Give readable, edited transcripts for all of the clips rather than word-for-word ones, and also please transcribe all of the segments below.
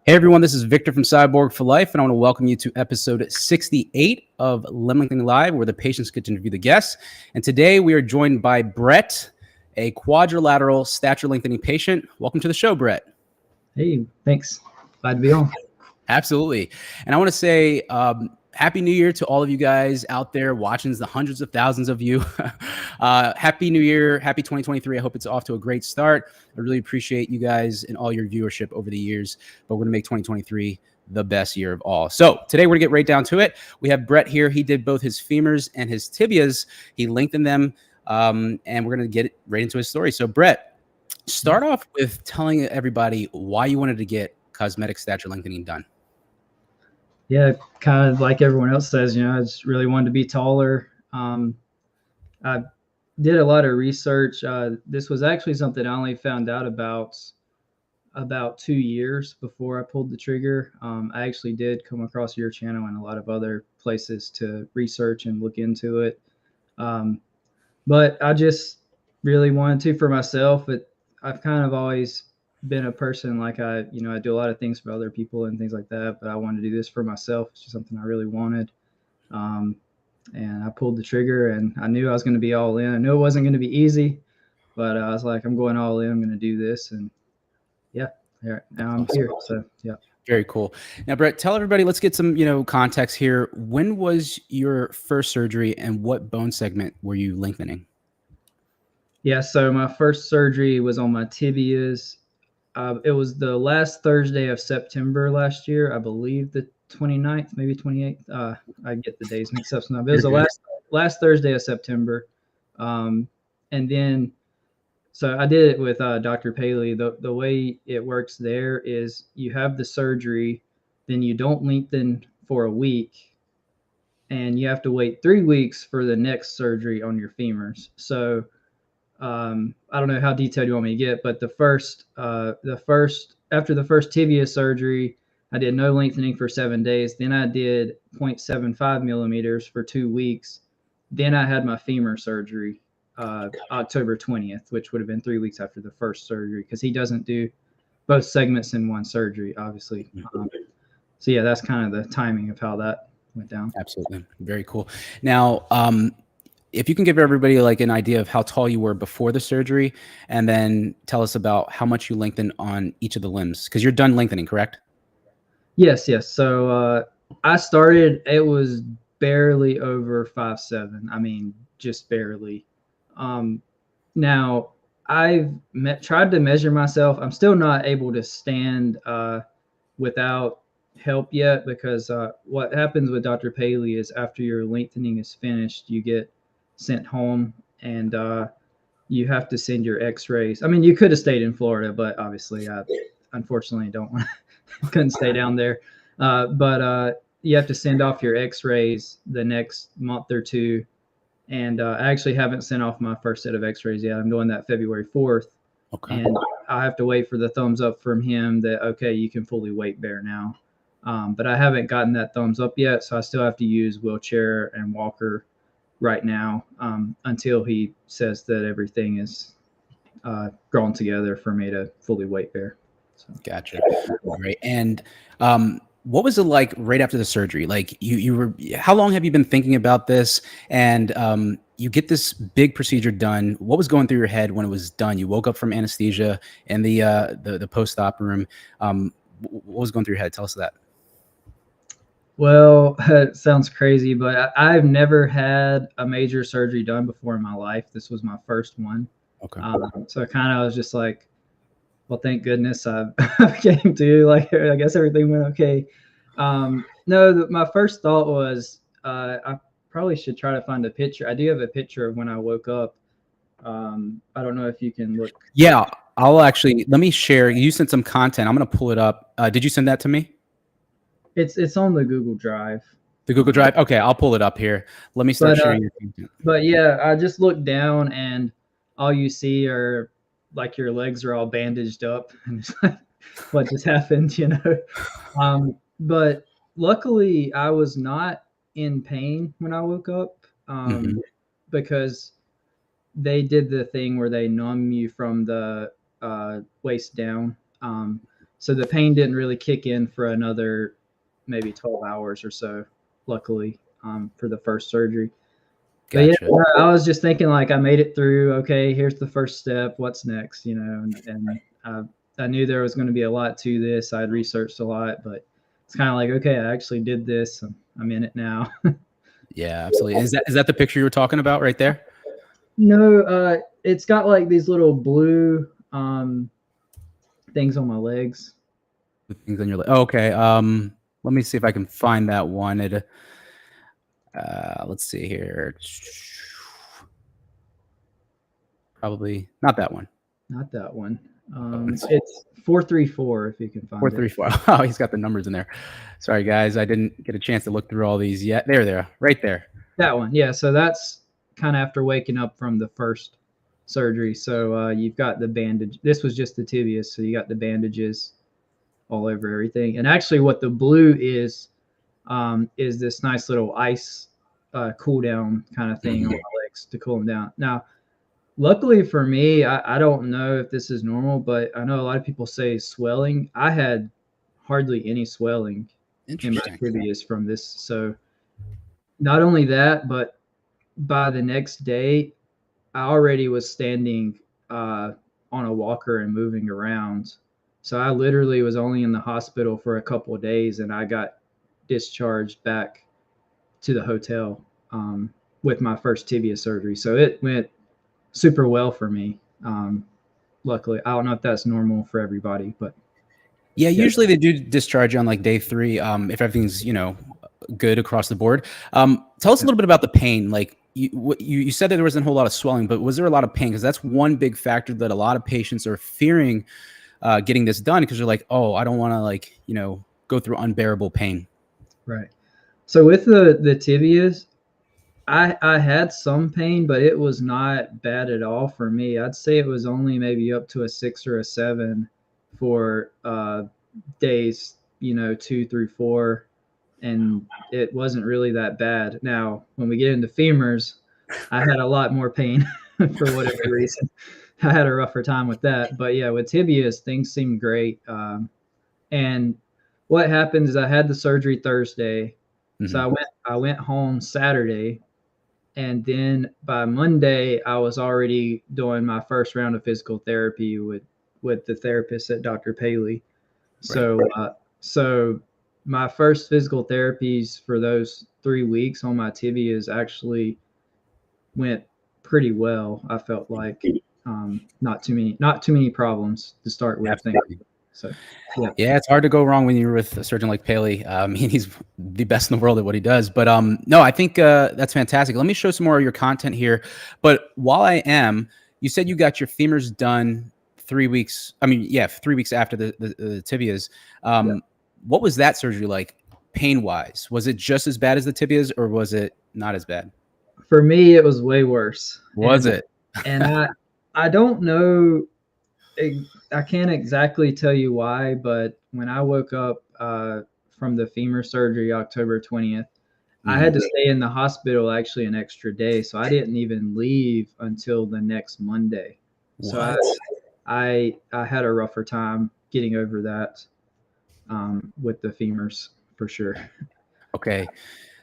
Hey everyone, this is Victor from Cyborg for Life, and I want to welcome you to episode 68 of Limb Lengthening Live, where the patients get to interview the guests. And today we are joined by Brett, a quadrilateral stature lengthening patient. Welcome to the show, Brett. Hey, thanks. Glad to be on. Absolutely. And I want to say Happy New Year to all of you guys out there watching, the hundreds of thousands of you. Happy New Year. Happy 2023. I hope it's off to a great start. I really appreciate you guys and all your viewership over the years, but we're going to make 2023 the best year of all. So today we're going to get right down to it. We have Brett here. He did both his femurs and his tibias. He lengthened them, and we're going to get right into his story. So Brett, start off with telling everybody why you wanted to get cosmetic stature lengthening done. Yeah, kind of like everyone else says, I just really wanted to be taller. I did a lot of research. This was actually something I only found out about 2 years before I pulled the trigger. I actually did come across your channel and a lot of other places to research and look into it. But I just really wanted to for myself. I've kind of always been a person like I do a lot of things for other people and things like that, but I wanted to do this for myself. It's just something I really wanted. And I pulled the trigger and I knew I was going to be all in. I knew it wasn't going to be easy, but I was like, I'm going all in. I'm going to do this. And yeah, now I'm here. So yeah. Very cool. Now, Brett, tell everybody, let's get some, context here. When was your first surgery and what bone segment were you lengthening? Yeah. So my first surgery was on my tibias. It was the last Thursday of September last year, I believe the 29th, maybe 28th. I get the days mixed up sometimes. It was the last Thursday of September. And then, so I did it with Dr. Paley. The way it works there is you have the surgery, then you don't lengthen for a week, and you have to wait 3 weeks for the next surgery on your femurs. So I don't know how detailed you want me to get, but after the first tibia surgery, I did no lengthening for 7 days. Then I did 0.75 millimeters for 2 weeks. Then I had my femur surgery October 20th, which would have been 3 weeks after the first surgery, because he doesn't do both segments in one surgery, obviously. So yeah, that's kind of the timing of how that went down. Absolutely. Very cool. Now, if you can give everybody like an idea of how tall you were before the surgery, and then tell us about how much you lengthened on each of the limbs, because you're done lengthening, correct? Yes. So I started, it was barely over 5'7". I mean, just barely. Now I've tried to measure myself. I'm still not able to stand without help yet, because what happens with Dr. Paley is after your lengthening is finished, you get sent home and you have to send your x-rays. I mean, you could have stayed in Florida, but obviously I unfortunately couldn't stay down there. But you have to send off your x-rays the next month or two. And I actually haven't sent off my first set of x-rays yet. I'm doing that February 4th. Okay. And I have to wait for the thumbs up from him that, okay, you can fully weight bear now. But I haven't gotten that thumbs up yet. So I still have to use wheelchair and walker right now until he says that everything is grown together for me to fully weight bear. So. Gotcha. Great. And what was it like right after the surgery? Like how long have you been thinking about this? And you get this big procedure done. What was going through your head when it was done? You woke up from anesthesia in the post-op room. What was going through your head? Tell us that. Well, it sounds crazy, but I've never had a major surgery done before in my life. This was my first one. Okay. So I kind of was just like, well, thank goodness I came to. Like, I guess everything went okay. No, my first thought was I probably should try to find a picture. I do have a picture of when I woke up. I don't know if you can look. Yeah, let me share. You sent some content. I'm going to pull it up. Did you send that to me? It's on the Google Drive. The Google Drive? Okay, I'll pull it up here. Let me start sharing your content. But yeah, I just looked down and all you see are like your legs are all bandaged up and it's like, what just happened, But luckily I was not in pain when I woke up because they did the thing where they numb you from the waist down. So the pain didn't really kick in for another maybe 12 hours or so, luckily, for the first surgery. But Gotcha. yeah, I was just thinking like I made it through. Okay, here's the first step. What's next? You know, and I knew there was going to be a lot to this. I'd researched a lot, but it's kind of like, okay, I actually did this. I'm in it now. Yeah, absolutely. Is that the picture you were talking about right there? No, it's got like these little blue things on my legs. The things on your leg. Oh, okay. Let me see if I can find that one. Let's see here. Probably not that one. Not that one. It's It's 434 if you can find it. 434. Oh, he's got the numbers in there. Sorry, guys. I didn't get a chance to look through all these yet. There, right there. That one, yeah. So that's kind of after waking up from the first surgery. So you've got the bandage. This was just the tibias, so you got the bandages all over everything. And actually, what the blue is this nice little ice cool down kind of thing on my legs to cool them down. Now, luckily for me, I don't know if this is normal, but I know a lot of people say swelling. I had hardly any swelling in my tibias from this. So not only that, but by the next day, I already was standing on a walker and moving around. So I literally was only in the hospital for a couple of days, and I got discharged back to the hotel with my first tibia surgery. So it went super well for me. Luckily, I don't know if that's normal for everybody, but yeah, usually they do discharge you on like day 3 if everything's good across the board. Tell us a little bit about the pain. Like you said that there wasn't a whole lot of swelling, but was there a lot of pain? Because that's one big factor that a lot of patients are fearing getting this done, because they're like, oh, I don't want to go through unbearable pain. Right. So with the tibias, I had some pain, but it was not bad at all for me. I'd say it was only maybe up to a 6 or a 7 for days, 2 through 4, and it wasn't really that bad. Now, when we get into femurs, I had a lot more pain for whatever reason. I had a rougher time with that. But yeah, with tibias, things seemed great. And what happened is I had the surgery Thursday. Mm-hmm. So I went home Saturday, and then by Monday I was already doing my first round of physical therapy with the therapist at Dr. Paley. So so my first physical therapies for those 3 weeks on my tibias actually went pretty well. I felt like not too many problems to start with. So yeah, it's hard to go wrong when you're with a surgeon like Paley. I mean, he's the best in the world at what he does. But no, I think that's fantastic. Let me show some more of your content here. But while I am, you said you got your femurs done 3 weeks. I mean, 3 weeks after the tibias. What was that surgery like, pain wise? Was it just as bad as the tibias, or was it not as bad? For me, it was way worse. Was it? And I don't know. I can't exactly tell you why, but when I woke up from the femur surgery October 20th, I had to stay in the hospital actually an extra day, so I didn't even leave until the next Monday. What? So I had a rougher time getting over that with the femurs for sure. Okay.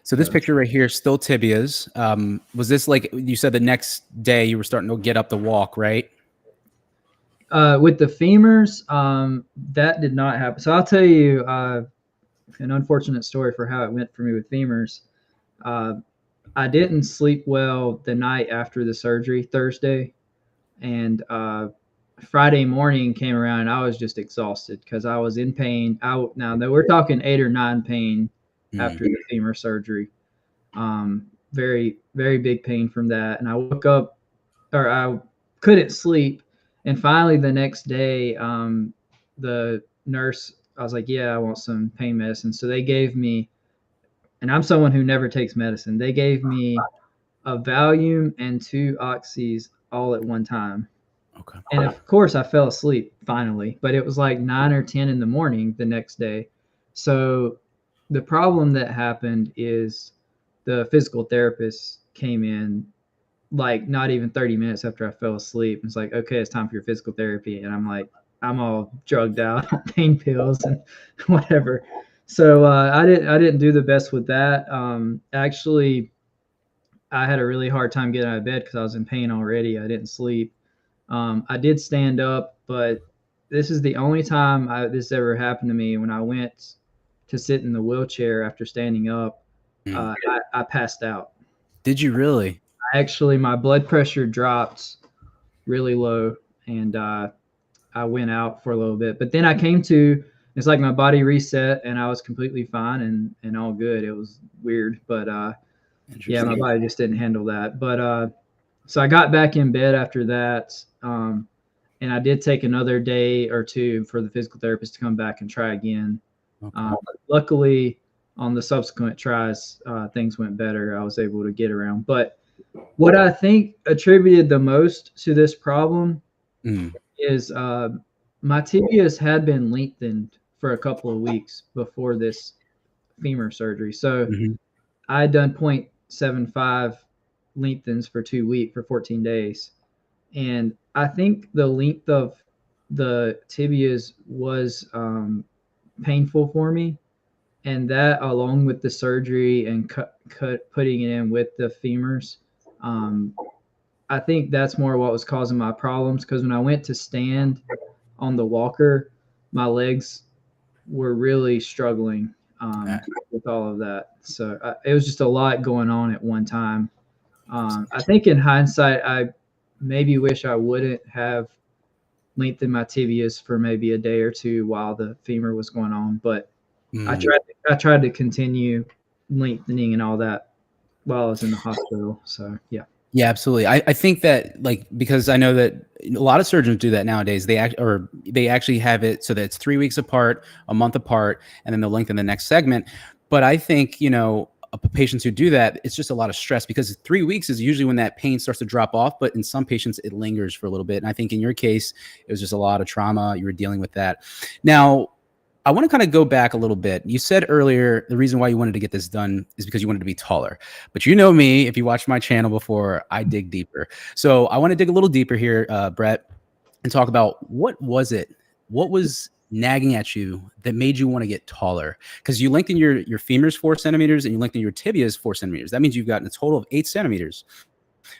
So this picture right here, still tibias. Was this like you said the next day you were starting to get up the walk, right? With the femurs, that did not happen. So I'll tell you an unfortunate story for how it went for me with femurs. I didn't sleep well the night after the surgery, Thursday, and Friday morning came around and I was just exhausted because I was in pain. Now we're talking 8 or 9 pain after the femur surgery. Very, very big pain from that. And I woke up, or I couldn't sleep. And finally the next day, the nurse, I was like, yeah, I want some pain medicine. So they gave me, and I'm someone who never takes medicine. They gave me a Valium and 2 Oxys all at one time. Okay. And of course I fell asleep finally, but it was like 9 or 10 in the morning the next day. So the problem that happened is the physical therapist came in like not even 30 minutes after I fell asleep. It's like, okay, it's time for your physical therapy. And I'm like, I'm all drugged out on pain pills and whatever. So I didn't do the best with that. Actually, I had a really hard time getting out of bed because I was in pain already. I didn't sleep. I did stand up, but this is the only time this ever happened to me. When I went to sit in the wheelchair after standing up, I passed out. Did you really? Actually, my blood pressure dropped really low, and I went out for a little bit. But then I came to. It's like my body reset, and I was completely fine and all good. It was weird, but yeah, my body just didn't handle that. But so I got back in bed after that, and I did take another day or two for the physical therapist to come back and try again. Okay. Luckily, on the subsequent tries, things went better. I was able to get around. But what I think attributed the most to this problem is my tibias had been lengthened for a couple of weeks before this femur surgery. So I had done 0.75 lengthens for 2 weeks for 14 days. And I think the length of the tibias was painful for me. And that, along with the surgery and putting it in with the femurs, I think that's more what was causing my problems. Because when I went to stand on the walker, my legs were really struggling with all of that. So it was just a lot going on at one time. I think in hindsight, I maybe wish I wouldn't have lengthened my tibias for maybe a day or two while the femur was going on, but I tried to continue lengthening and all that while I was in the hospital. So yeah. Yeah, absolutely. I think that, like, because I know that a lot of surgeons do that nowadays. They actually have it so that it's 3 weeks apart, a month apart, and then they'll lengthen the next segment. But I think, patients who do that, it's just a lot of stress, because 3 weeks is usually when that pain starts to drop off. But in some patients, it lingers for a little bit. And I think in your case, it was just a lot of trauma. You were dealing with that. Now, I want to kind of go back a little bit. You said earlier the reason why you wanted to get this done is because you wanted to be taller. But you know me, if you watched my channel before, I dig deeper. So I want to dig a little deeper here, Brett, and talk about what was nagging at you that made you want to get taller? Because you lengthen your femurs 4 centimeters and you lengthen your tibias 4 centimeters. That means you've gotten a total of 8 centimeters.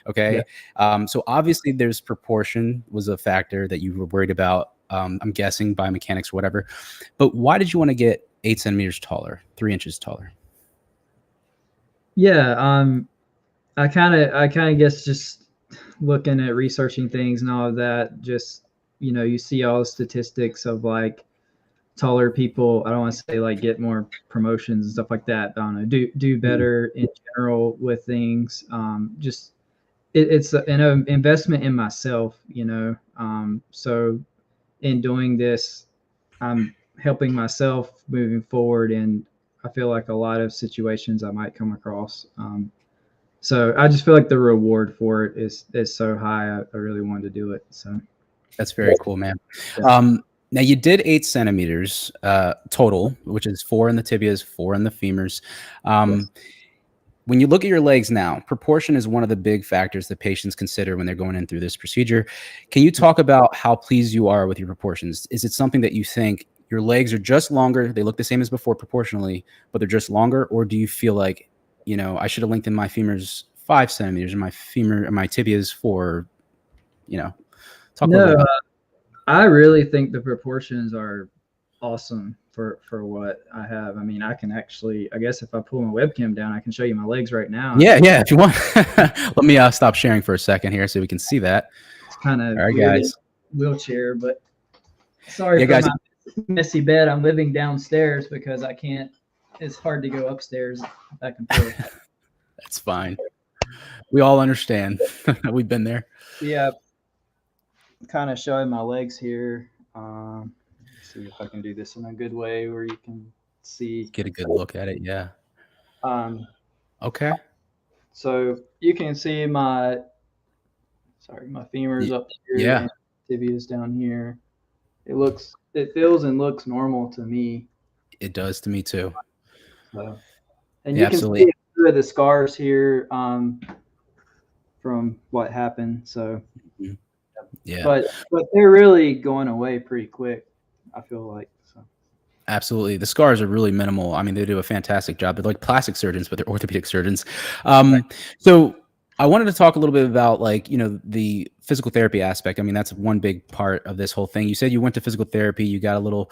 Okay. Yeah. So obviously there's proportion was a factor that you were worried about. I'm guessing biomechanics or whatever. But why did you want to get 8 centimeters taller, 3 inches taller? Yeah. I kind of guess just looking at researching things and all of that, just, you see all the statistics of like taller people. I don't want to say like get more promotions and stuff like that. But I don't know, do better in general with things. Just it's an investment in myself, so in doing this, I'm helping myself moving forward, and I feel like a lot of situations I might come across. So I just feel like the reward for it is so high. I really wanted to do it. So that's very cool, man. Yeah. Now you did 8 centimeters total, which is 4 in the tibias, 4 in the femurs. Yes. When you look at your legs now, proportion is one of the big factors that patients consider when they're going in through this procedure. Can you talk about how pleased you are with your proportions? Is it something that you think your legs are just longer, they look the same as before proportionally, but they're just longer? Or do you feel like, I should have lengthened my femurs 5 centimeters and my tibias 4, talk a little bit about I really think the proportions are awesome for what I have. I mean, I can actually, I guess if I pull my webcam down, I can show you my legs right now. Yeah, if you want. Let me stop sharing for a second here so we can see that. It's kind of all right, guys. Wheelchair, but sorry for guys. My messy bed. I'm living downstairs because I can't. It's hard to go upstairs back and forth. That's fine. We all understand. We've been there. Yeah. Kind of showing my legs here. See if I can do this in a good way where you can see. Get a good look at it. Yeah. Okay. So you can see my femurs up here. Yeah. Tibias down here. It feels and looks normal to me. It does to me too. So, and you can see the scars here from what happened. So Yeah. but they're really going away pretty quick, I feel like. So Absolutely. The scars are really minimal. I mean, they do a fantastic job. They're like plastic surgeons, but they're orthopedic surgeons. right. So I wanted to talk a little bit about like, the physical therapy aspect. I mean, that's one big part of this whole thing. You said you went to physical therapy, you got a little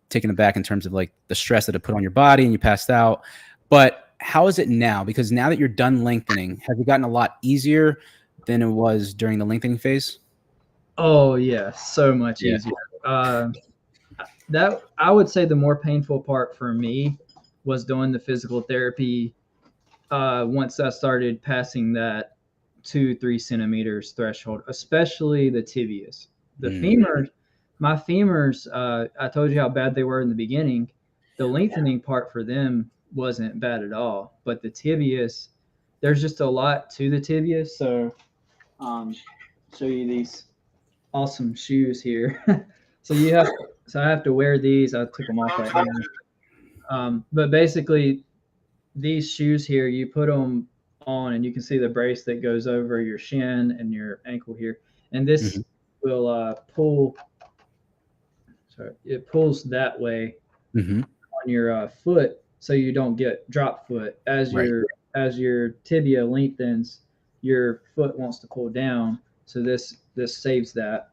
taken aback in terms of like the stress that it put on your body and you passed out. But how is it now? Because now that you're done lengthening, has it gotten a lot easier than it was during the lengthening phase? Oh yeah, so much Yeah. easier. That I would say the more painful part for me was doing the physical therapy. Once I started passing that 2-3 centimeters threshold, especially the tibias, the femurs. My femurs, I told you how bad they were in the beginning. The lengthening part for them wasn't bad at all, but the tibias, there's just a lot to the tibias. So, show you these awesome shoes here. So I have to wear these. I took them off right now. But basically, these shoes here, you put them on, and you can see the brace that goes over your shin and your ankle here, and this Mhm. will pull. Sorry, it pulls that way Mhm. on your foot, so you don't get drop foot Right. as your tibia lengthens. Your foot wants to pull down, so this saves that.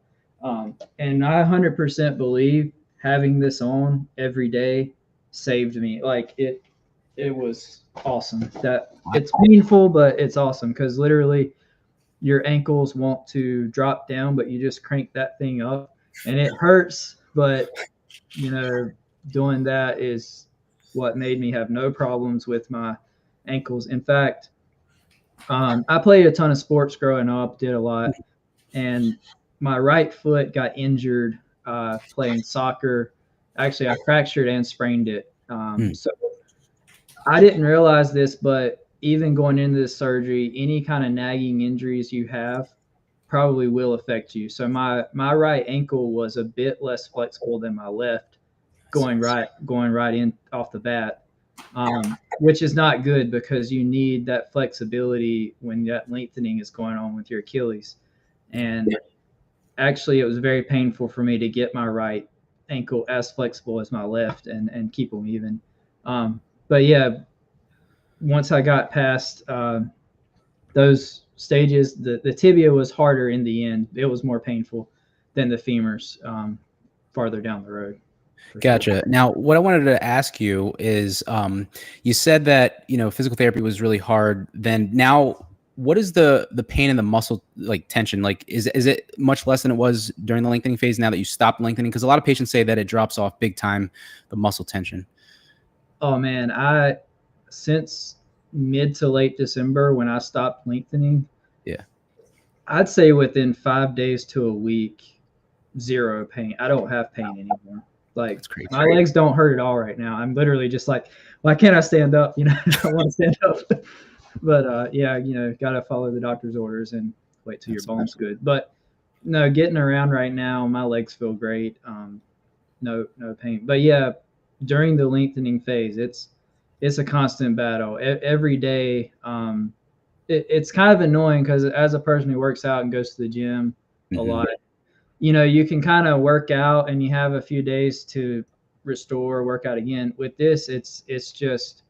And I 100% believe having this on every day saved me. Like it was awesome. That it's painful, but it's awesome because literally your ankles want to drop down, but you just crank that thing up, and it hurts. But you know, doing that is what made me have no problems with my ankles. In fact, I played a ton of sports growing up, did a lot, and my right foot got injured playing soccer. Actually, I fractured and sprained it. Mm. So I didn't realize this, but even going into this surgery, any kind of nagging injuries you have probably will affect you. So my right ankle was a bit less flexible than my left, going right in off the bat, which is not good because you need that flexibility when that lengthening is going on with your Achilles. And actually, it was very painful for me to get my right ankle as flexible as my left and keep them even. But yeah, once I got past those stages, the tibia was harder in the end. It was more painful than the femurs farther down the road. For sure. Gotcha. Now, what I wanted to ask you is, you said that physical therapy was really hard. Then now, what is the pain in the muscle like tension? Like, is it much less than it was during the lengthening phase now that you stopped lengthening? Because a lot of patients say that it drops off big time, the muscle tension. Oh man, I since mid to late December when I stopped lengthening, Yeah, I'd say within 5 days to a week, zero pain. I don't have pain anymore. Like that's crazy. my legs don't hurt at all right now. I'm literally just like, why can't I stand up? I want to stand up. But yeah, gotta follow the doctor's orders and wait till your That's bone's good. But no, getting around right now, my legs feel great. No pain. But yeah, during the lengthening phase, it's a constant battle every day. It's kind of annoying because as a person who works out and goes to the gym a Mhm. lot, you can kind of work out and you have a few days to restore, work out again. With this, it's just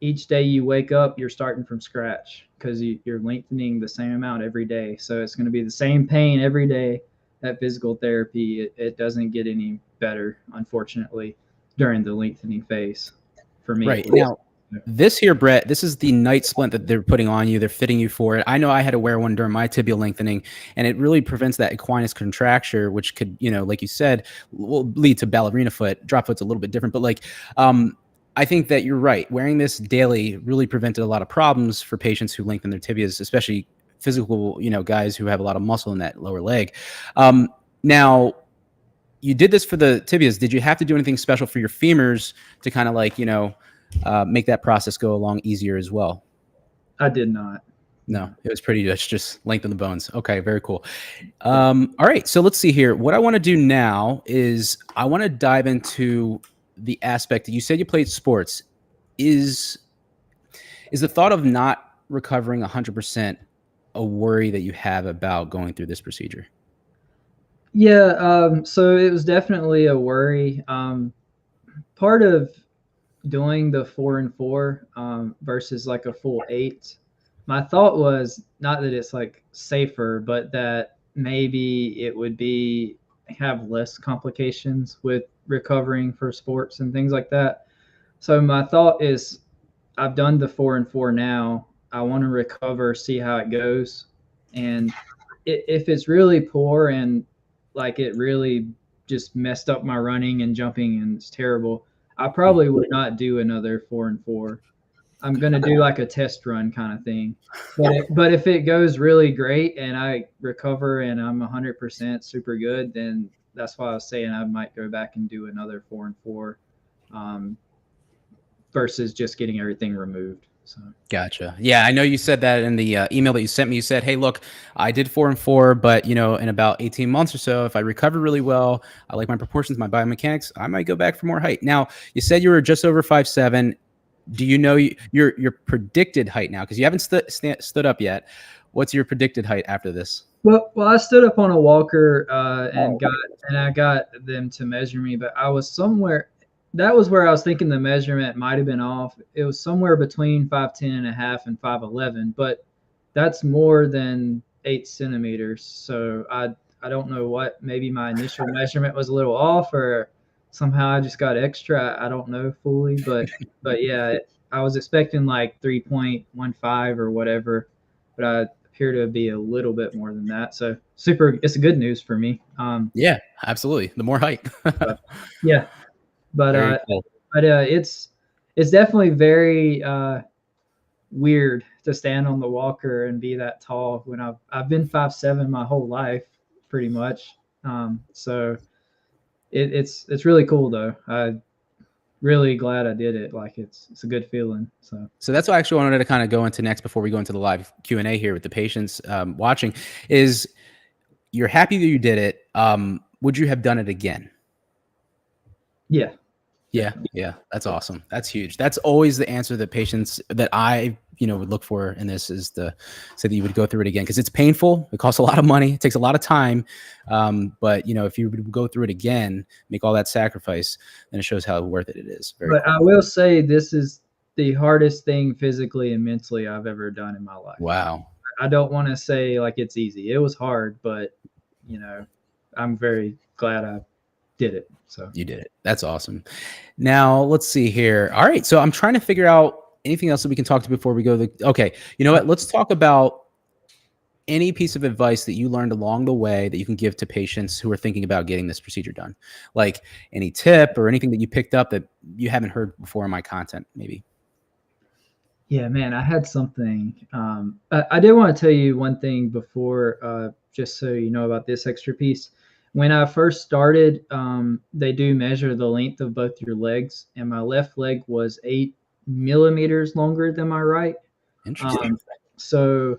each day you wake up, you're starting from scratch because you're lengthening the same amount every day. So it's going to be the same pain every day. That physical therapy, it doesn't get any better, unfortunately, during the lengthening phase for me at Right. least. Now, this here, Brett, this is the night splint that they're putting on you. They're fitting you for it. I know I had to wear one during my tibial lengthening, and it really prevents that equinus contracture, which could, like you said, will lead to ballerina foot. Drop foot's a little bit different, but like, I think that you're right. Wearing this daily really prevented a lot of problems for patients who lengthen their tibias, especially physical, guys who have a lot of muscle in that lower leg. Now, you did this for the tibias. Did you have to do anything special for your femurs to kind of like, make that process go along easier as well? I did not. No, No. it was pretty much just lengthen the bones. Okay, very cool. All right, so let's see here. What I want to do now is I want to dive into the aspect that you said you played sports. Is the thought of not recovering 100% a worry that you have about going through this procedure? Yeah, so it was definitely a worry. Part of doing the 4 and 4 versus like a full 8, my thought was not that it's like safer, but that maybe it would be have less complications with recovering for sports and things like that. So my thought is I've done the 4 and 4 now. I want to recover, see how it goes. And if it's really poor and like it really just messed up my running and jumping and it's terrible, I probably would not do another 4 and 4. I'm gonna do like a test run kind of thing. But if it goes really great and I recover and I'm 100% super good, then that's why I was saying I might go back and do another 4 and 4, um, versus just getting everything removed. So. Gotcha. Yeah, I know you said that in the email that you sent me. You said, "Hey, look, I did 4 and 4, but you know, in about 18 months or so, if I recover really well, I like my proportions, my biomechanics, I might go back for more height." Now, you said you were just over 5'7". Do you know your predicted height now? Because you haven't stood up yet. What's your predicted height after this? Well, I stood up on a walker Oh, and I got them to measure me, but I was somewhere. That was where I was thinking the measurement might have been off. It was somewhere between 5'10.5" and 5'11", but that's more than 8 centimeters. So I don't know what. Maybe my initial measurement was a little off, or somehow I just got extra. I don't know fully, but yeah, I was expecting like 3.15 or whatever, but I appear to be a little bit more than that. So super, it's good news for me. yeah, absolutely. The more height. But yeah, but Very cool. it's definitely very weird to stand on the walker and be that tall when I've been 5'7" my whole life, pretty much. So it's really cool though. I really glad I did it. Like it's a good feeling. So that's what I actually wanted to kind of go into next before we go into the live Q&A here with the patients watching is you're happy that you did it. Would you have done it again? Yeah. Yeah. Yeah. That's awesome. That's huge. That's always the answer that patients that I, would look for in this is to say that you would go through it again. Cause it's painful. It costs a lot of money. It takes a lot of time. But if you would go through it again, make all that sacrifice, then it shows how worth it is. But Cool. I will say this is the hardest thing physically and mentally I've ever done in my life. Wow. I don't want to say like it's easy. It was hard, but I'm very glad I did it. So you did it. That's awesome. Now let's see here. All right. So I'm trying to figure out anything else that we can talk to before we go okay. You know what? Let's talk about any piece of advice that you learned along the way that you can give to patients who are thinking about getting this procedure done. Like any tip or anything that you picked up that you haven't heard before in my content, maybe. yeah, man, I had something. I did want to tell you one thing before, just so you know about this extra piece. When I first started, they do measure the length of both your legs, and my left leg was 8 millimeters longer than my right. Interesting. So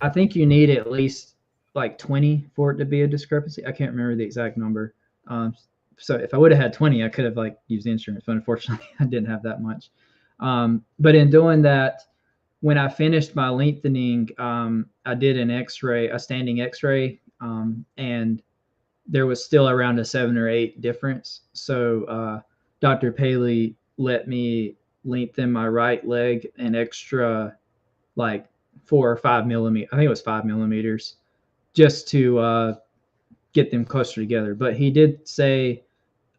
I think you need at least like 20 for it to be a discrepancy. I can't remember the exact number. So if I would have had 20, I could have like used instruments, but unfortunately I didn't have that much. But in doing that, when I finished my lengthening, I did an X-ray, a standing X-ray, and there was still around a 7 or 8 difference. So Dr. Paley let me lengthen my right leg an extra like 4 or 5 millimeters. I think it was 5 millimeters, just to get them closer together. But he did say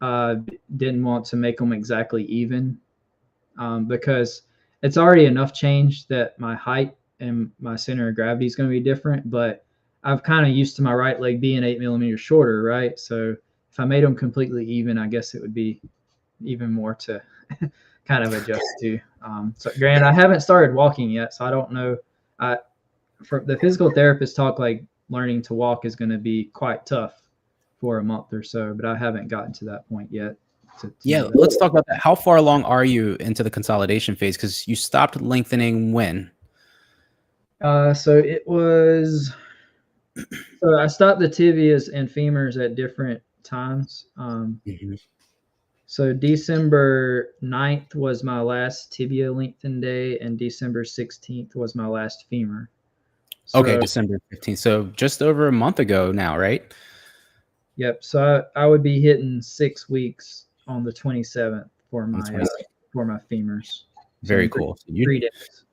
didn't want to make them exactly even, because it's already enough change that my height and my center of gravity is going to be different. But I've kind of used to my right leg being 8 millimeters shorter, right? So if I made them completely even, I guess it would be even more to kind of adjust to. So, Grant, I haven't started walking yet, so I don't know. For the physical therapist talk, like learning to walk is going to be quite tough for a month or so, but I haven't gotten to that point yet. Yeah, let's talk about that. How far along are you into the consolidation phase? Because you stopped lengthening when? So it was. So I stopped the tibias and femurs at different times. So December 9th was my last tibia lengthen day, and December 16th was my last femur. Okay, So December 15th. So just over a month ago now, right? Yep. So I would be hitting 6 weeks on the 27th for On the my 26th. femurs. So Very in cool. So 3 days.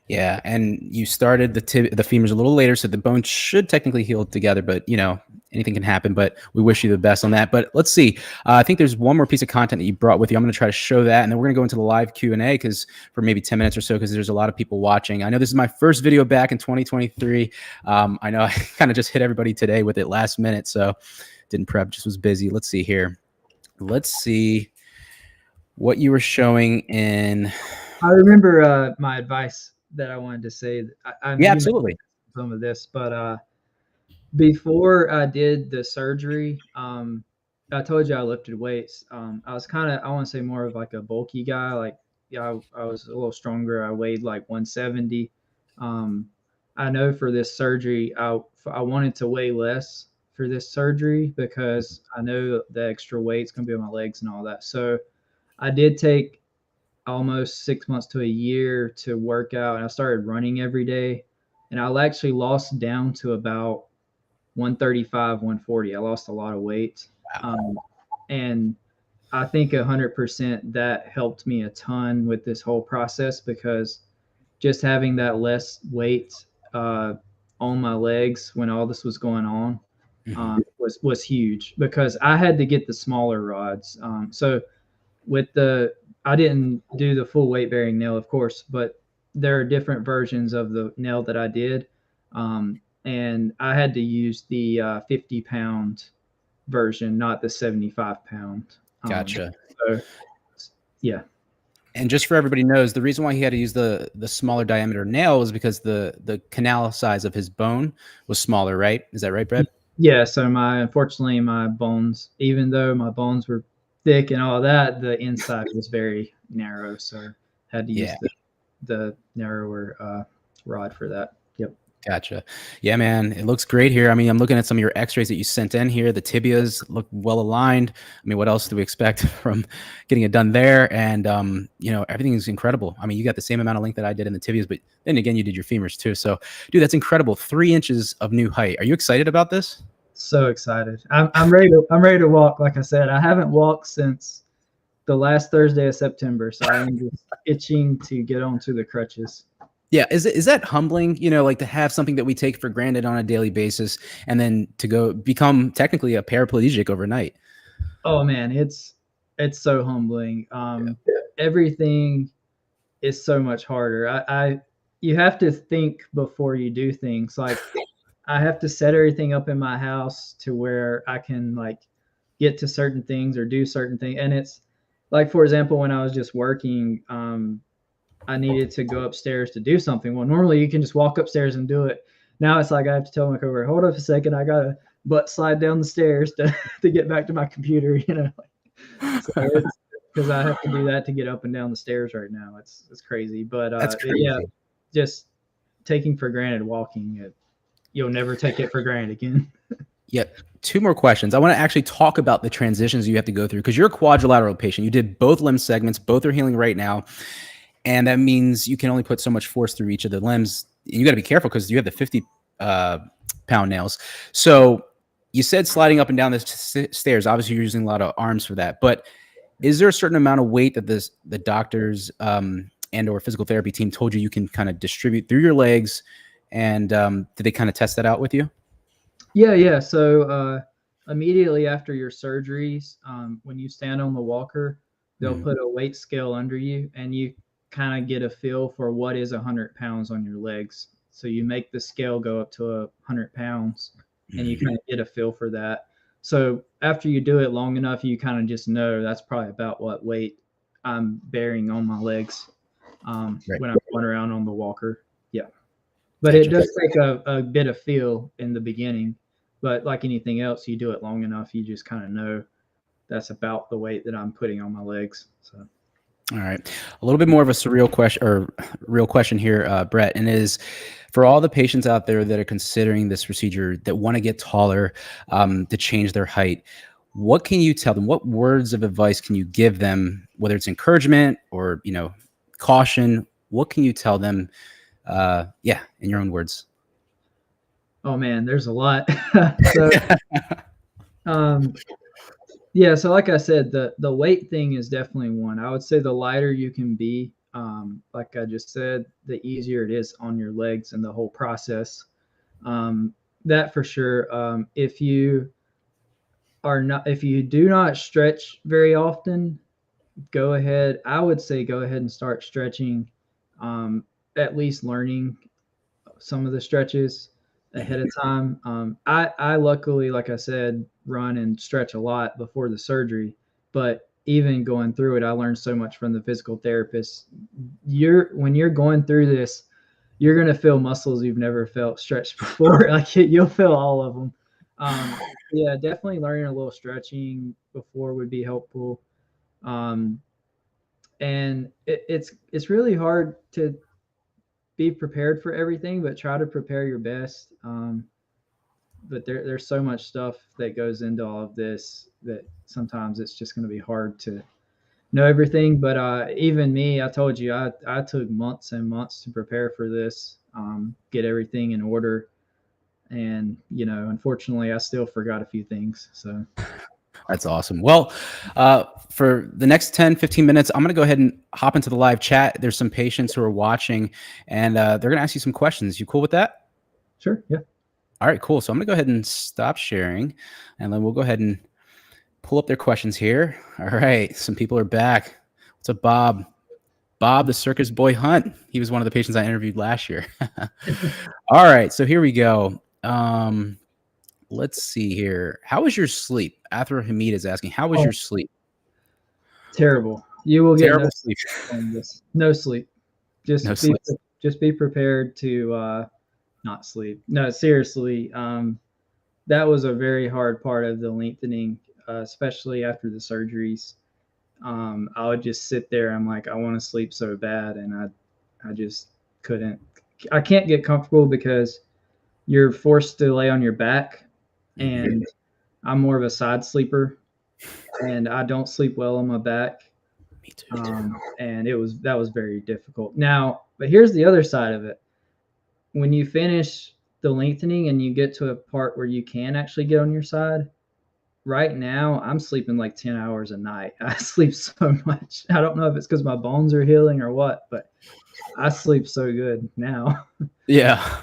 yeah, and you started the femurs a little later, so the bone should technically heal together, but anything can happen. But we wish you the best on that. But let's see. I think there's one more piece of content that you brought with you. I'm going to try to show that, and then we're going to go into the live Q&A because for maybe 10 minutes or so, because there's a lot of people watching. I know this is my first video back in 2023. I know I kind of just hit everybody today with it last minute, so didn't prep, just was busy. Let's see here. Let's see what you were showing in. I remember my advice that I wanted to say. Yeah, You absolutely. some of this, but before I did the surgery, I told you I lifted weights. I was kind of, I want to say more of like a bulky guy. Like, yeah, I was a little stronger. I weighed like 170. Um, I know for this surgery, I wanted to weigh less for this surgery because I know the extra weight's gonna be on my legs and all that. So I did take almost 6 months to a year to work out, and I started running every day, and I actually lost down to about 135, 140. I lost a lot of weight. And I think 100% that helped me a ton with this whole process because just having that less weight on my legs when all this was going on was huge because I had to get the smaller rods. So with the I didn't do the full weight bearing nail, of course, but there are different versions of the nail that I did. And I had to use the 50-pound version, not the 75-pound. Gotcha. So, yeah. And just for everybody knows, the reason why he had to use the smaller diameter nail is because the canal size of his bone was smaller, right? Is that right, Brett? Yeah. So unfortunately, my bones, even though my bones were thick and all that, the inside was very narrow. So had to use the narrower rod for that. Yep. Gotcha. Yeah, man, it looks great here. I mean, I'm looking at some of your x-rays that you sent in here. The tibias look well aligned. I mean, what else do we expect from getting it done there? And, everything is incredible. I mean, you got the same amount of length that I did in the tibias, but then again, you did your femurs too. So, dude, that's incredible. 3 inches of new height. Are you excited about this? So excited. I'm ready to walk. Like I said, I haven't walked since the last Thursday of September. So I'm just itching to get onto the crutches. Yeah. Is that humbling, like to have something that we take for granted on a daily basis and then to go become technically a paraplegic overnight? Oh man, it's so humbling. Everything is so much harder. You have to think before you do things. Like I have to set everything up in my house to where I can like get to certain things or do certain things. And it's like, for example, when I was just working, I needed to go upstairs to do something. Well, normally you can just walk upstairs and do it. Now it's like I have to tell my coworker, hold up a second, I gotta butt slide down the stairs to get back to my computer, because I have to do that to get up and down the stairs right now. It's crazy. But That's crazy. yeah, just taking for granted walking, you'll never take it for granted again. Yep. 2 more questions. I want to actually talk about the transitions you have to go through because you're a quadrilateral patient. You did both limb segments, both are healing right now. And that means you can only put so much force through each of the limbs. And you got to be careful because you have the 50-pound nails. So you said sliding up and down the stairs. Obviously, you're using a lot of arms for that. But is there a certain amount of weight that the doctors and or physical therapy team told you can kind of distribute through your legs? And did they kind of test that out with you? Yeah. So immediately after your surgeries, when you stand on the walker, they'll put a weight scale under you, and you kind of get a feel for what is 100 pounds on your legs. So you make the scale go up to 100 pounds, and you kind of get a feel for that. So after you do it long enough, you kind of just know that's probably about what weight I'm bearing on my legs when I'm going around on the walker. Yeah. But it does take a bit of feel in the beginning. But like anything else, you do it long enough, you just kind of know that's about the weight that I'm putting on my legs. So. All right. A little bit more of a surreal question or real question here, Brett, and is for all the patients out there that are considering this procedure that want to get taller, to change their height, what can you tell them? What words of advice can you give them, whether it's encouragement or, caution? What can you tell them? In your own words. Oh man, there's a lot. So Yeah, so like I said, the weight thing is definitely one. I would say the lighter you can be, like I just said, the easier it is on your legs and the whole process. That for sure. If you do not stretch very often, go ahead. I would say go ahead and start stretching, at least learning some of the stretches ahead of time. I luckily, like I said, run and stretch a lot before the surgery, but even going through it, I learned so much from the physical therapist. When you're going through this, you're gonna feel muscles you've never felt stretched before. Like you'll feel all of them. Yeah, definitely learning a little stretching before would be helpful. Um, and it's really hard to be prepared for everything, but try to prepare your best. But there's so much stuff that goes into all of this that sometimes it's just going to be hard to know everything. But even me, I told you, I took months and months to prepare for this, get everything in order. And, unfortunately, I still forgot a few things. So That's awesome. Well, for the next 10, 15 minutes, I'm going to go ahead and hop into the live chat. There's some patients who are watching, and they're going to ask you some questions. You cool with that? Sure. Yeah. All right, cool. So I'm going to go ahead and stop sharing, and then we'll go ahead and pull up their questions here. All right, some people are back. What's up, Bob? Bob, the circus boy Hunt. He was one of the patients I interviewed last year. All right, so here we go. Let's see here. How was your sleep? Athra Hamid is asking, how was your sleep? Terrible. You will get Terrible sleep. No sleep. No sleep. Just be prepared to not sleep. No, seriously. That was a very hard part of the lengthening, especially after the surgeries. I would just sit there. I'm like, I want to sleep so bad, and I just couldn't. I can't get comfortable because you're forced to lay on your back, and I'm more of a side sleeper, and I don't sleep well on my back. Me too. And that was very difficult. Now, but here's the other side of it. When you finish the lengthening and you get to a part where you can actually get on your side, right now I'm sleeping like 10 hours a night. I sleep so much. I don't know if it's because my bones are healing or what, but I sleep so good now. Yeah.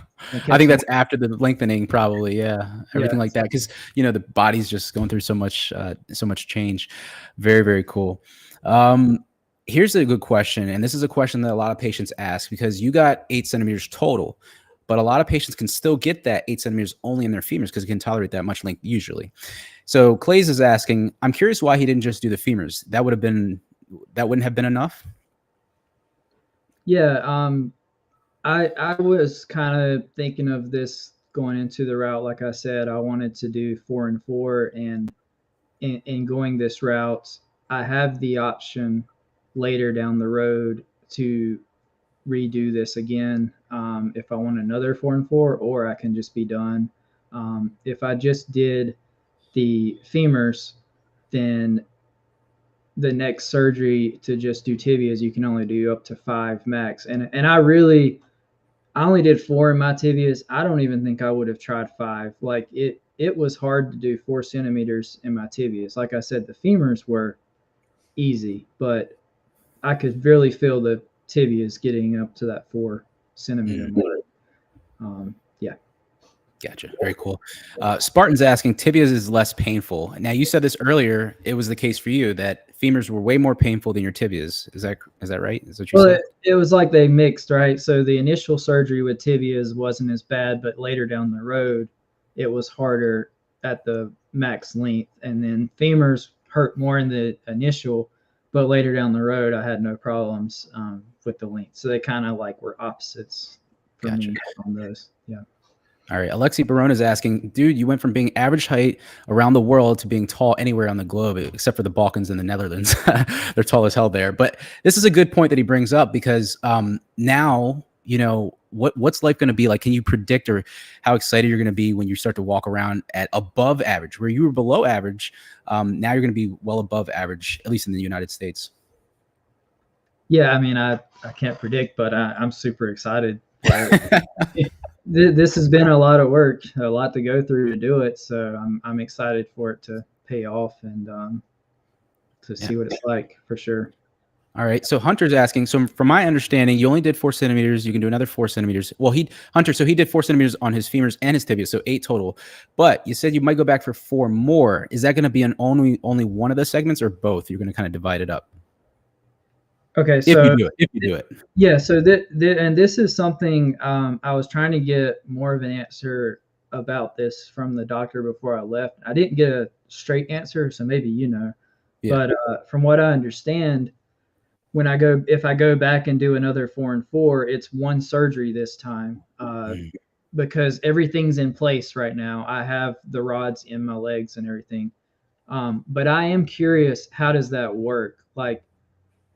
I think that's after the lengthening, probably. Yeah. Everything like that. Because, the body's just going through so much change. Very, very cool. Here's a good question. And this is a question that a lot of patients ask, because you got 8 centimeters total, but a lot of patients can still get that 8 centimeters only in their femurs because it can tolerate that much length usually. So Clays is asking, I'm curious why he didn't just do the femurs. That wouldn't have been enough. Yeah. I was kind of thinking of this going into the route. Like I said, I wanted to do 4 and 4, and in going this route, I have the option later down the road to redo this again, if I want another 4 and 4, or I can just be done. If I just did the femurs, then the next surgery to just do tibias, you can only do up to 5 max. And I only did 4 in my tibias. I don't even think I would have tried 5. Like it was hard to do 4 centimeters in my tibias. Like I said, the femurs were easy, but I could really feel the tibias getting up to that 4 centimeter mark. Yeah. Gotcha. Very cool. Spartan's asking, tibias is less painful. Now, you said this earlier. It was the case for you that femurs were way more painful than your tibias. Is that right? Is what you said? It was like they mixed, right? So the initial surgery with tibias wasn't as bad, but later down the road, it was harder at the max length. And then femurs hurt more in the initial, but later down the road, I had no problems with the length. So they kind of like were opposites for me on those. Yeah. All right. Alexi Barone is asking, dude, you went from being average height around the world to being tall anywhere on the globe, except for the Balkans and the Netherlands. They're tall as hell there. But this is a good point that he brings up, because now, what's life going to be like? Can you predict, or how excited you're going to be when you start to walk around at above average, where you were below average? Now you're going to be well above average, at least in the United States. Yeah. I mean, I can't predict, but I'm super excited. This has been a lot of work, a lot to go through to do it. So I'm excited for it to pay off and to see what it's like for sure. All right. So Hunter's asking. So from my understanding, you only did 4 centimeters. You can do another 4 centimeters. Well, Hunter. So he did 4 centimeters on his femurs and his tibias, so 8 total. But you said you might go back for 4 more. Is that going to be only one of the segments or both? You're going to kind of divide it up. Okay. So if you do it. Yeah. So and this is something I was trying to get more of an answer about this from the doctor before I left. I didn't get a straight answer, so maybe Yeah. But from what I understand, if I go back and do another 4 and 4, it's one surgery this time because everything's in place right now. I have the rods in my legs and everything. But I am curious, how does that work? Like,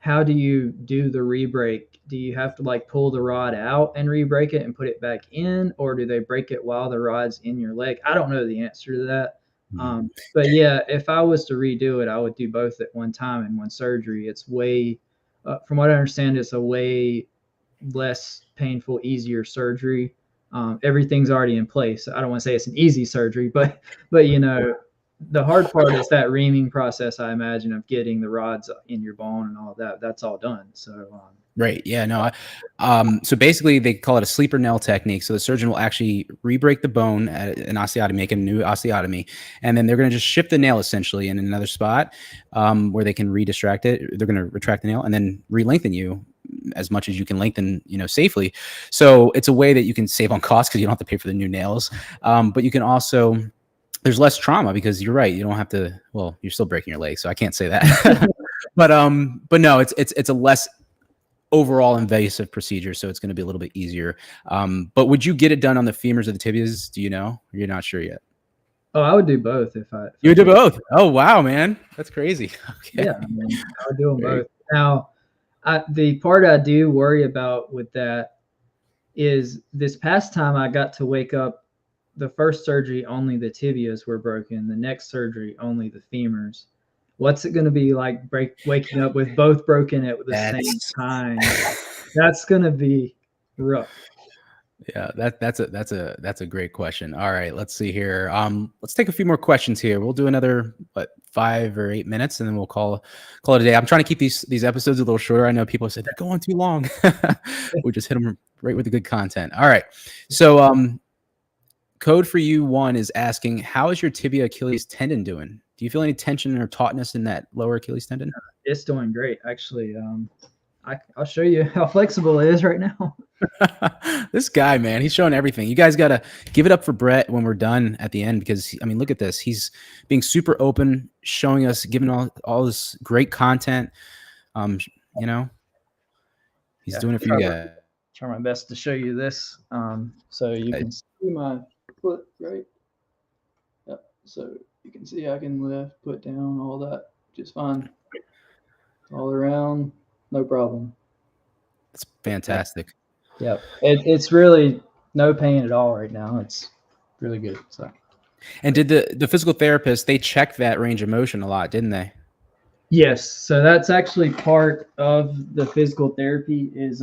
how do you do the re-break? Do you have to like pull the rod out and re-break it and put it back in, or do they break it while the rod's in your leg? I don't know the answer to that. But yeah, if I was to redo it, I would do both at one time in one surgery. It's way, from what I understand, it's a way less painful, easier surgery. Everything's already in place. I don't want to say it's an easy surgery, but the hard part is that reaming process, I imagine, of getting the rods in your bone and all that. That's all done. So right. Yeah. No. So basically, they call it a sleeper nail technique. So the surgeon will actually re-break the bone at an osteotomy, make a new osteotomy, and then they're going to just shift the nail essentially in another spot where they can redistract it. They're going to retract the nail and then re-lengthen you as much as you can lengthen, safely. So it's a way that you can save on costs because you don't have to pay for the new nails, but you can also. There's less trauma because you're right. You don't have to. Well, you're still breaking your leg, so I can't say that. but no, it's a less overall invasive procedure, so it's going to be a little bit easier. But would you get it done on the femurs or the tibias? Do you know? You're not sure yet. Oh, I would do both if I. You would do both? Oh wow, man, that's crazy. Okay. Yeah, I would do them both. Now, the part I do worry about with that is this past time I got to wake up. The first surgery, only the tibias were broken. The next surgery, only the femurs. What's it going to be like waking up with both broken at the same time? That's going to be rough. Yeah, that's a great question. All right, let's see here. Let's take a few more questions here. We'll do another 5 or 8 minutes, and then we'll call it a day. I'm trying to keep these episodes a little shorter. I know people said they're going too long. We just hit them right with the good content. All right, so Code for You 1 is asking, how is your tibia Achilles tendon doing? Do you feel any tension or tautness in that lower Achilles tendon? It's doing great, actually. I'll show you how flexible it is right now. This guy, man, he's showing everything. You guys got to give it up for Brett when we're done at the end, because I mean, look at this. He's being super open, showing us, giving all this great content. He's doing it for you guys. Try my best to show you this. So you can see my foot, right? Yep. So you can see I can lift, put down, all that just fine. All around, no problem. That's fantastic. Yep. It's really no pain at all right now. It's really good. So. And did the physical therapist, they checked that range of motion a lot, didn't they? Yes. So that's actually part of the physical therapy is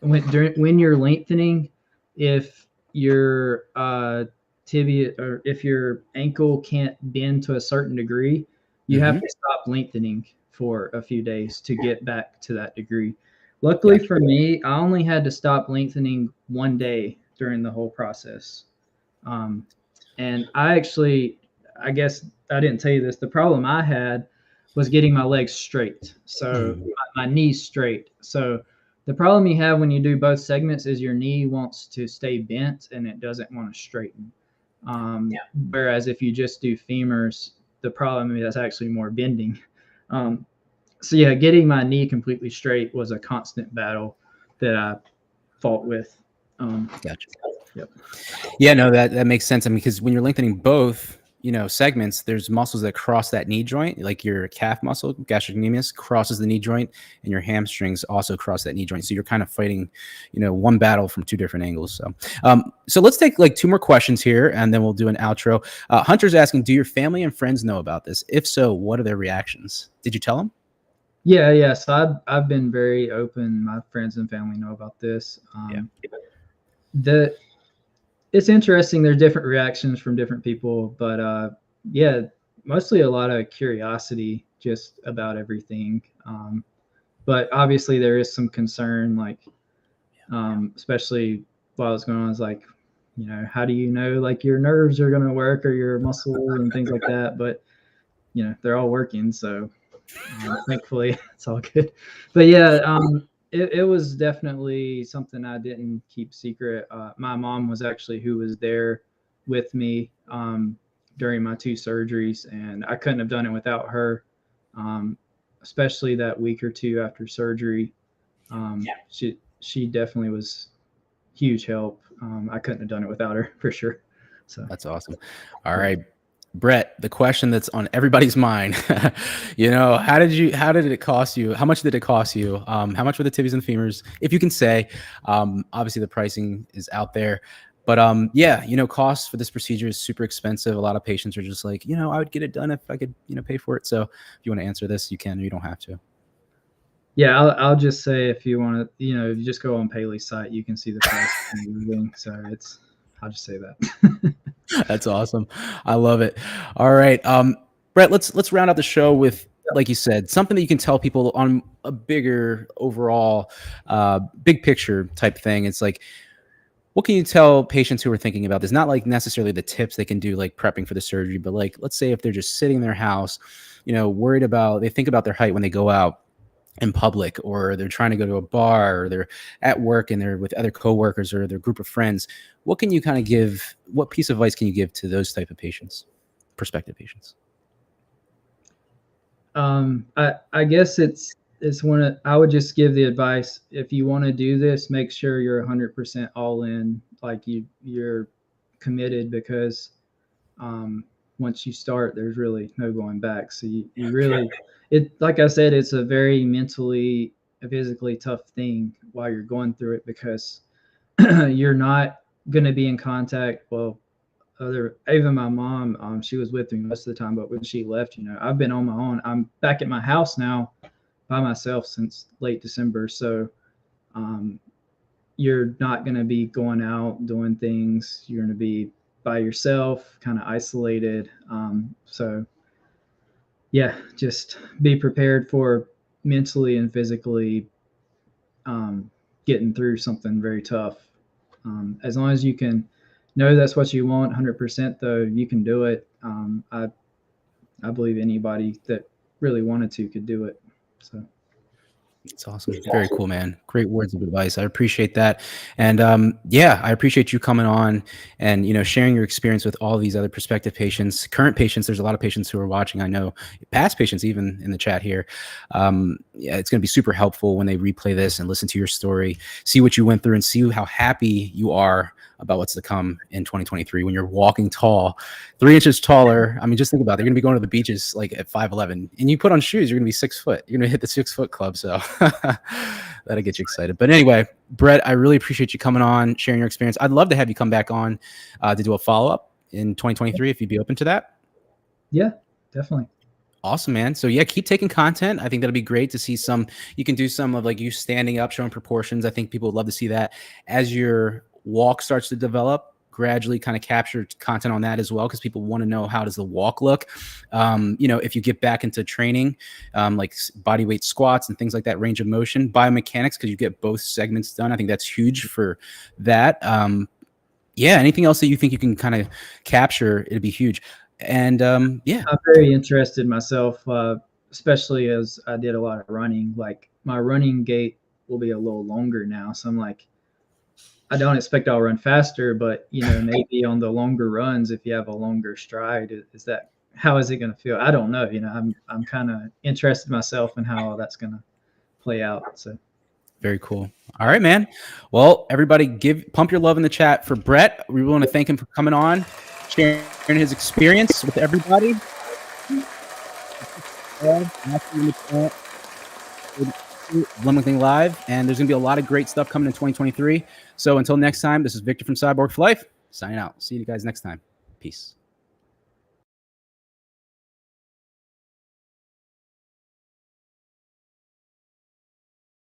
when you're lengthening, if your tibia or if your ankle can't bend to a certain degree, you have to stop lengthening for a few days to get back to that degree. Luckily for me, I only had to stop lengthening 1 day during the whole process. And I guess I didn't tell you this, the problem I had was getting my legs straight. So my knees straight. So the problem you have when you do both segments is your knee wants to stay bent and it doesn't want to straighten. Whereas if you just do femurs, the problem is actually more bending. So yeah, getting my knee completely straight was a constant battle that I fought with. Gotcha. Yep. Yeah, no, that makes sense. I mean, because when you're lengthening both, segments, there's muscles that cross that knee joint, like your calf muscle, gastrocnemius, crosses the knee joint, and your hamstrings also cross that knee joint. So you're kind of fighting, one battle from 2 different angles. So let's take like 2 more questions here, and then we'll do an outro. Hunter's asking, do your family and friends know about this? If so, what are their reactions? Did you tell them? Yeah. So I've been very open. My friends and family know about this. It's interesting. There's different reactions from different people, but yeah, mostly a lot of curiosity just about everything. But obviously there is some concern, like especially while it's going on, is like, how do you know like your nerves are going to work or your muscles and things like that? But they're all working, so thankfully it's all good. But yeah, it was definitely something I didn't keep secret. My mom was actually who was there with me during my 2 surgeries, and I couldn't have done it without her, especially that week or 2 after surgery. She definitely was huge help. I couldn't have done it without her for sure. So that's awesome. All right, Brett, the question that's on everybody's mind, how did it cost you? How much did it cost you? How much were the tibias and femurs? If you can say, obviously the pricing is out there, but yeah, costs for this procedure is super expensive. A lot of patients are just like, I would get it done if I could, pay for it. So if you want to answer this, you can, or you don't have to. Yeah, I'll just say, if you want to, if you just go on Paley's site, you can see the price and everything. So I'll just say that. That's awesome. I love it. All right. Brett, let's round out the show with, like you said, something that you can tell people on a bigger overall, big picture type thing. It's like, what can you tell patients who are thinking about this? Not like necessarily the tips they can do, like prepping for the surgery, but like, let's say if they're just sitting in their house, worried about, they think about their height when they go out in public, or they're trying to go to a bar, or they're at work and they're with other coworkers or their group of friends. What can you kind of give, what piece of advice can you give to those type of patients, prospective patients? I guess I would just give the advice, if you want to do this, make sure you're 100% all in, like you're committed, because once you start, there's really no going back. So you really, like I said, it's a very mentally, physically tough thing while you're going through it, because you're not going to be in contact. Well, even my mom, she was with me most of the time, but when she left, I've been on my own. I'm back at my house now by myself since late December. So you're not going to be going out doing things. You're going to be by yourself, kind of isolated. So yeah, just be prepared for mentally and physically getting through something very tough. As long as you can know that's what you want 100%, though, you can do it. I believe anybody that really wanted to could do it. So it's awesome. Very cool, man. Great words of advice. I appreciate that. And yeah, I appreciate you coming on and, sharing your experience with all these other prospective patients, current patients. There's a lot of patients who are watching. I know past patients, even in the chat here. Yeah, it's going to be super helpful when they replay this and listen to your story, see what you went through, and see how happy you are about what's to come in 2023 when you're walking tall, 3 inches taller. I mean, just think about it. They're going to be going to the beaches like at 5'11", and you put on shoes, you're going to be 6 foot. You're going to hit the 6 foot club. So that'll get you excited. But anyway, Brett, I really appreciate you coming on, sharing your experience. I'd love to have you come back on to do a follow-up in 2023 if you'd be open to that. Yeah, definitely. Awesome, man. So yeah, keep taking content. I think that'll be great to see you can do some of like you standing up, showing proportions. I think people would love to see that as your walk starts to develop. Gradually kind of capture content on that as well, because people want to know, how does the walk look? If you get back into training, like body weight squats and things like that, range of motion, biomechanics, because you get both segments done. I think that's huge for that. Yeah, anything else that you think you can kind of capture, it'd be huge. And yeah, I'm very interested myself, especially as I did a lot of running. Like my running gait will be a little longer now, so I'm like, I don't expect I'll run faster, but maybe on the longer runs, if you have a longer stride, how is it going to feel? I don't know. I'm kind of interested myself in how all that's going to play out. So very cool. All right, man. Well, everybody, pump your love in the chat for Brett. We want to thank him for coming on, sharing his experience with everybody. Limb Lengthening Live, and there's gonna be a lot of great stuff coming in 2023. So until next time, this is Victor from Cyborg for Life signing out. See you guys next time. Peace.